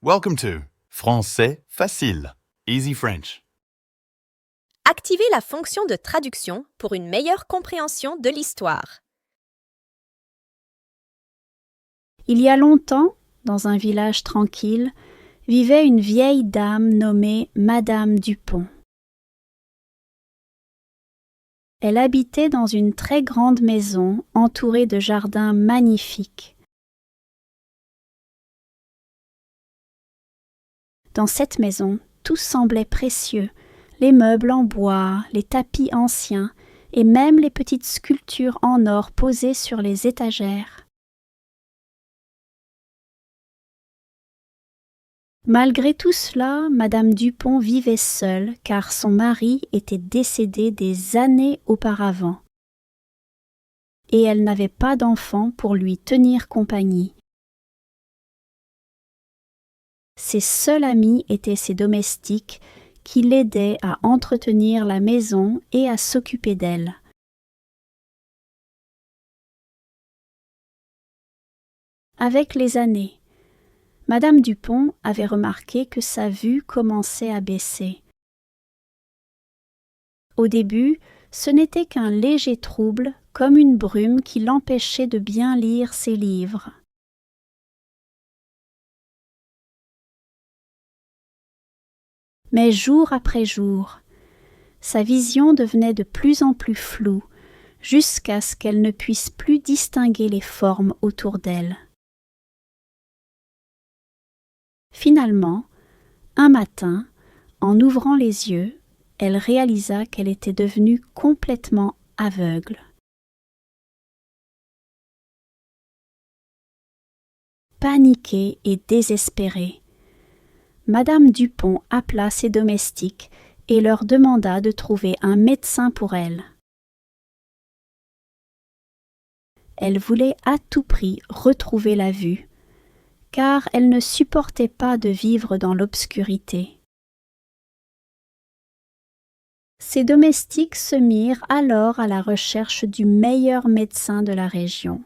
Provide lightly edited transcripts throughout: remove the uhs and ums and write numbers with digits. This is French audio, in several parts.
Welcome to Français facile, Easy French. Activez la fonction de traduction pour une meilleure compréhension de l'histoire. Il y a longtemps, dans un village tranquille, vivait une vieille dame nommée Madame Dupont. Elle habitait dans une très grande maison entourée de jardins magnifiques. Dans cette maison, tout semblait précieux, les meubles en bois, les tapis anciens et même les petites sculptures en or posées sur les étagères. Malgré tout cela, Madame Dupont vivait seule car son mari était décédé des années auparavant. Et elle n'avait pas d'enfant pour lui tenir compagnie. Ses seuls amis étaient ses domestiques qui l'aidaient à entretenir la maison et à s'occuper d'elle. Avec les années, Madame Dupont avait remarqué que sa vue commençait à baisser. Au début, ce n'était qu'un léger trouble, comme une brume qui l'empêchait de bien lire ses livres. Mais jour après jour, sa vision devenait de plus en plus floue, jusqu'à ce qu'elle ne puisse plus distinguer les formes autour d'elle. Finalement, un matin, en ouvrant les yeux, elle réalisa qu'elle était devenue complètement aveugle. Paniquée et désespérée, Madame Dupont appela ses domestiques et leur demanda de trouver un médecin pour elle. Elle voulait à tout prix retrouver la vue, car elle ne supportait pas de vivre dans l'obscurité. Ses domestiques se mirent alors à la recherche du meilleur médecin de la région.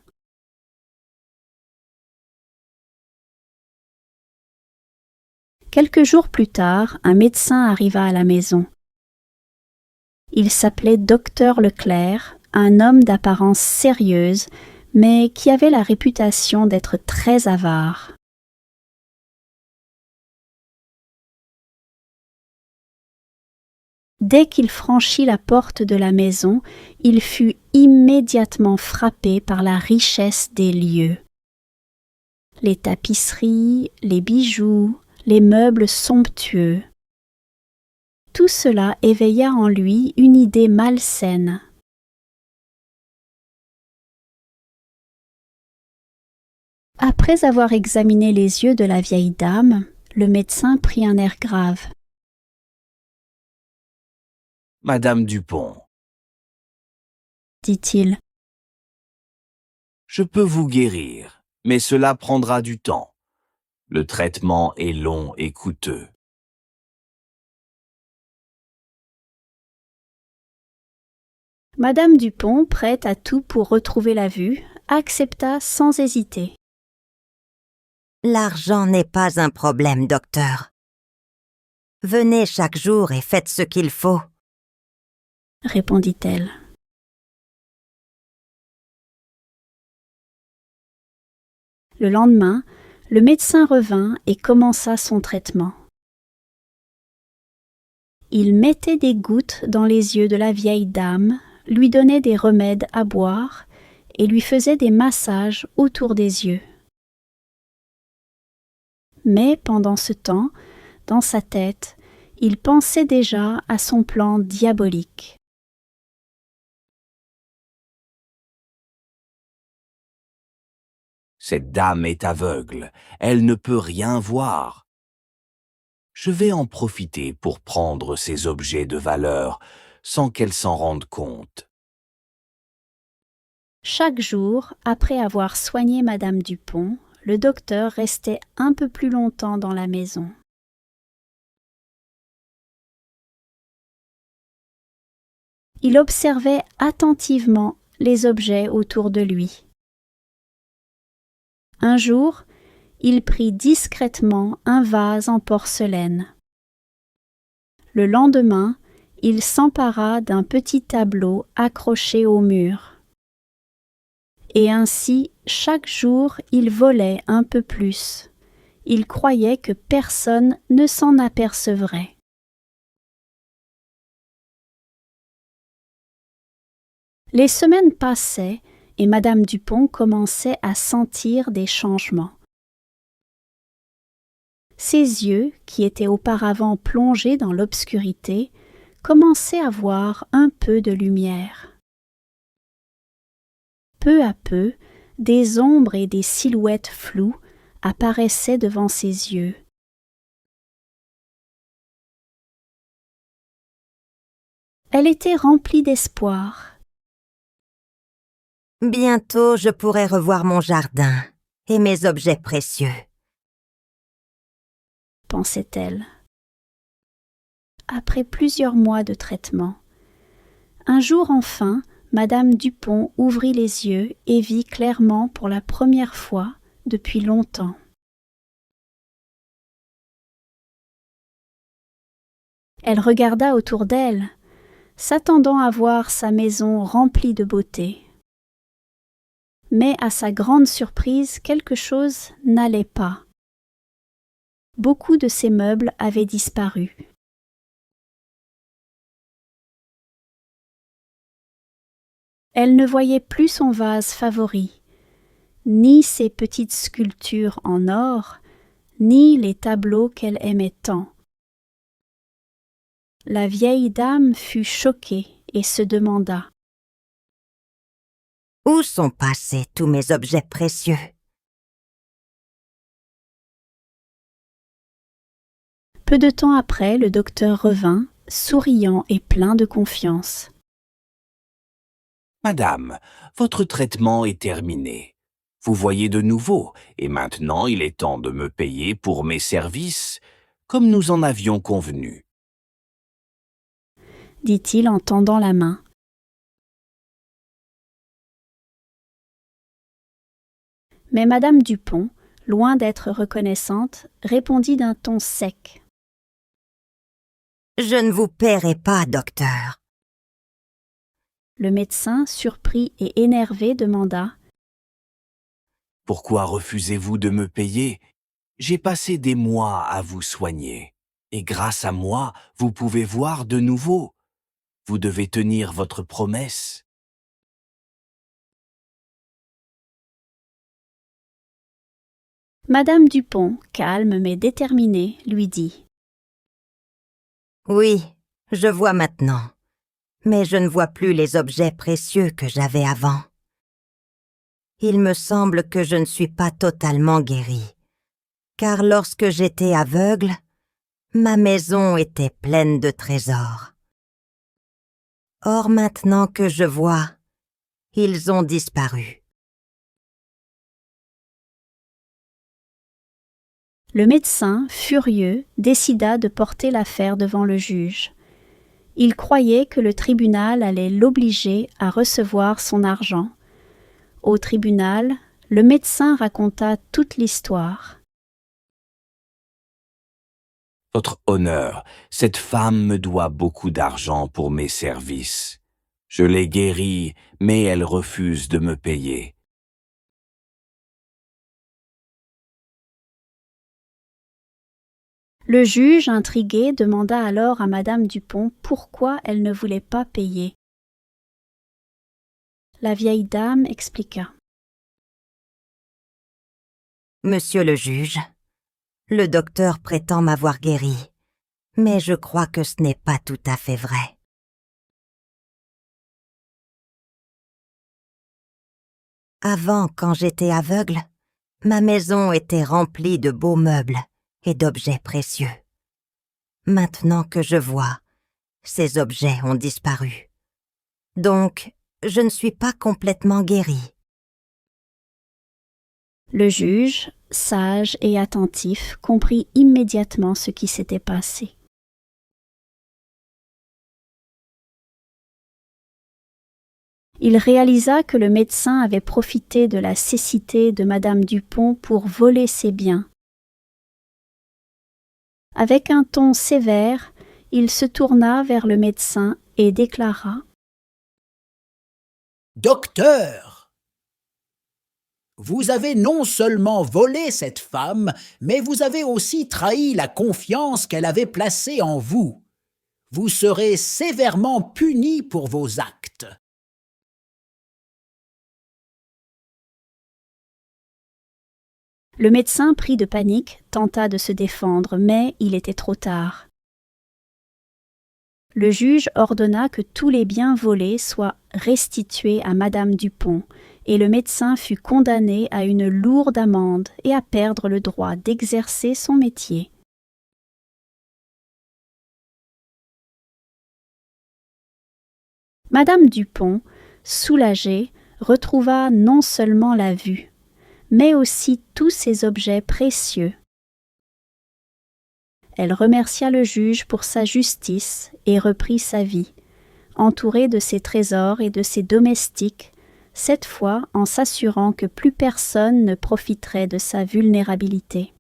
Quelques jours plus tard, un médecin arriva à la maison. Il s'appelait Docteur Leclerc, un homme d'apparence sérieuse, mais qui avait la réputation d'être très avare. Dès qu'il franchit la porte de la maison, il fut immédiatement frappé par la richesse des lieux. Les tapisseries, les bijoux, les meubles somptueux. Tout cela éveilla en lui une idée malsaine. Après avoir examiné les yeux de la vieille dame, le médecin prit un air grave. « Madame Dupont, dit-il, je peux vous guérir, mais cela prendra du temps. Le traitement est long et coûteux. » Madame Dupont, prête à tout pour retrouver la vue, accepta sans hésiter. « L'argent n'est pas un problème, docteur. Venez chaque jour et faites ce qu'il faut, » répondit-elle. Le lendemain, le médecin revint et commença son traitement. Il mettait des gouttes dans les yeux de la vieille dame, lui donnait des remèdes à boire et lui faisait des massages autour des yeux. Mais pendant ce temps, dans sa tête, il pensait déjà à son plan diabolique. Cette dame est aveugle, elle ne peut rien voir. Je vais en profiter pour prendre ces objets de valeur sans qu'elle s'en rende compte. Chaque jour, après avoir soigné Madame Dupont, le docteur restait un peu plus longtemps dans la maison. Il observait attentivement les objets autour de lui. Un jour, il prit discrètement un vase en porcelaine. Le lendemain, il s'empara d'un petit tableau accroché au mur. Et ainsi, chaque jour, il volait un peu plus. Il croyait que personne ne s'en apercevrait. Les semaines passaient et Madame Dupont commençait à sentir des changements. Ses yeux, qui étaient auparavant plongés dans l'obscurité, commençaient à voir un peu de lumière. Peu à peu, des ombres et des silhouettes floues apparaissaient devant ses yeux. Elle était remplie d'espoir. Bientôt je pourrai revoir mon jardin et mes objets précieux, pensait-elle. Après plusieurs mois de traitement, un jour enfin, Madame Dupont ouvrit les yeux et vit clairement pour la première fois depuis longtemps. Elle regarda autour d'elle, s'attendant à voir sa maison remplie de beauté. Mais à sa grande surprise, quelque chose n'allait pas. Beaucoup de ses meubles avaient disparu. Elle ne voyait plus son vase favori, ni ses petites sculptures en or, ni les tableaux qu'elle aimait tant. La vieille dame fut choquée et se demanda: « Où sont passés tous mes objets précieux ?» Peu de temps après, le docteur revint, souriant et plein de confiance. Madame, votre traitement est terminé. Vous voyez de nouveau, et maintenant il est temps de me payer pour mes services, comme nous en avions convenu. Dit-il en tendant la main. Mais Madame Dupont, loin d'être reconnaissante, répondit d'un ton sec. « Je ne vous paierai pas, docteur. » Le médecin, surpris et énervé, demanda: « Pourquoi refusez-vous de me payer? J'ai passé des mois à vous soigner, et grâce à moi, vous pouvez voir de nouveau. Vous devez tenir votre promesse. » Madame Dupont, calme mais déterminée, lui dit: « Oui, je vois maintenant. Mais je ne vois plus les objets précieux que j'avais avant. Il me semble que je ne suis pas totalement guérie, car lorsque j'étais aveugle, ma maison était pleine de trésors. Or maintenant que je vois, ils ont disparu. » Le médecin, furieux, décida de porter l'affaire devant le juge. Il croyait que le tribunal allait l'obliger à recevoir son argent. Au tribunal, le médecin raconta toute l'histoire. « Votre honneur, cette femme me doit beaucoup d'argent pour mes services. Je l'ai guérie, mais elle refuse de me payer. » Le juge, intrigué, demanda alors à Madame Dupont pourquoi elle ne voulait pas payer. La vieille dame expliqua. « Monsieur le juge, le docteur prétend m'avoir guéri, mais je crois que ce n'est pas tout à fait vrai. Avant, quand j'étais aveugle, ma maison était remplie de beaux meubles et d'objets précieux. Maintenant que je vois, ces objets ont disparu. Donc, je ne suis pas complètement guérie. » Le juge, sage et attentif, comprit immédiatement ce qui s'était passé. Il réalisa que le médecin avait profité de la cécité de Madame Dupont pour voler ses biens. Avec un ton sévère, il se tourna vers le médecin et déclara : « Docteur, vous avez non seulement volé cette femme, mais vous avez aussi trahi la confiance qu'elle avait placée en vous. Vous serez sévèrement puni pour vos actes. » Le médecin, pris de panique, tenta de se défendre, mais il était trop tard. Le juge ordonna que tous les biens volés soient restitués à Madame Dupont, et le médecin fut condamné à une lourde amende et à perdre le droit d'exercer son métier. Madame Dupont, soulagée, retrouva non seulement la vue, mais aussi tous ses objets précieux. Elle remercia le juge pour sa justice et reprit sa vie, entourée de ses trésors et de ses domestiques, cette fois en s'assurant que plus personne ne profiterait de sa vulnérabilité.